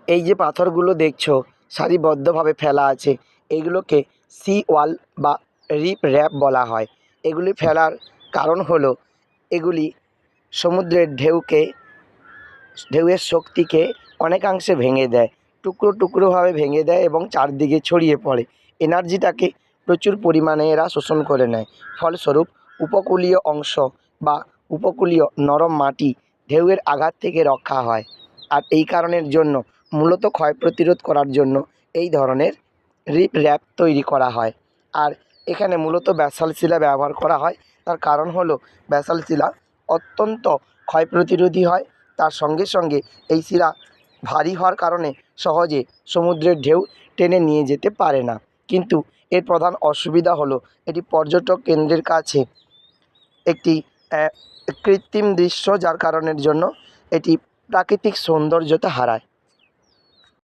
এই যে পাথরগুলো দেখছো সারিবদ্ধভাবে ফেলা আছে, এগুলোকে সি ওয়াল বা রিপ র্যাপ বলা হয়। এগুলি ফেলার কারণ হলো এগুলি সমুদ্রের ঢেউয়ের শক্তিকে অনেকাংশে ভেঙে দেয়, টুকরো টুকরোভাবে ভেঙে দেয় এবং চারদিকে ছড়িয়ে পড়ে। এনার্জিটাকে প্রচুর পরিমাণে এরা শোষণ করে নেয়। ফলস্বরূপ উপকূলীয় অংশ বা উপকূলীয় নরম মাটি ঢেউয়ের আঘাত থেকে রক্ষা হয়। আর এই কারণের জন্য মূলত ক্ষয় প্রতিরোধ করার জন্য এই ধরনের রিপ র্যাপ তৈরি করা হয়। আর এখানে মূলত ব্যাসাল্ট শিলা ব্যবহার করা হয়। তার কারণ হলো ব্যাসাল্ট শিলা অত্যন্ত ক্ষয় প্রতিরোধী হয়। তার সঙ্গে সঙ্গে এই শিলা ভারী হওয়ার কারণে সহজে সমুদ্রের ঢেউ টেনে নিয়ে যেতে পারে না। কিন্তু এর প্রধান অসুবিধা হলো এটি পর্যটক কেন্দ্রের কাছে একটি কৃত্রিম দৃশ্য, যার কারণের জন্য এটি প্রাকৃতিক সৌন্দর্যতা হারায়।